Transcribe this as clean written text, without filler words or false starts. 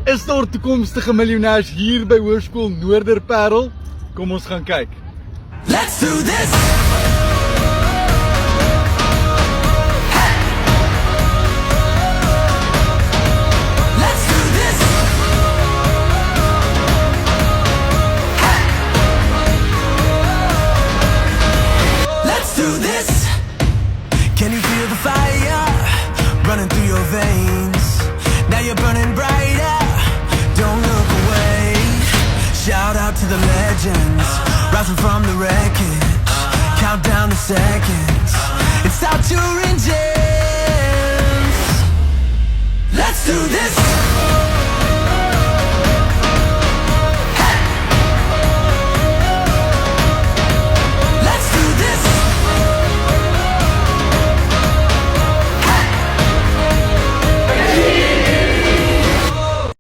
Is daar toekomstige miljonêers hier by hoërskool Noorder Paarl? Kom ons gaan kyk. Let's do this! Let's do this! Let's do this! Can you feel the fire running through your veins? Now you're burning brighter, don't look away. Shout out to the legends, rising from the wreckage. Count down the seconds, it's out your engines. Let's do this!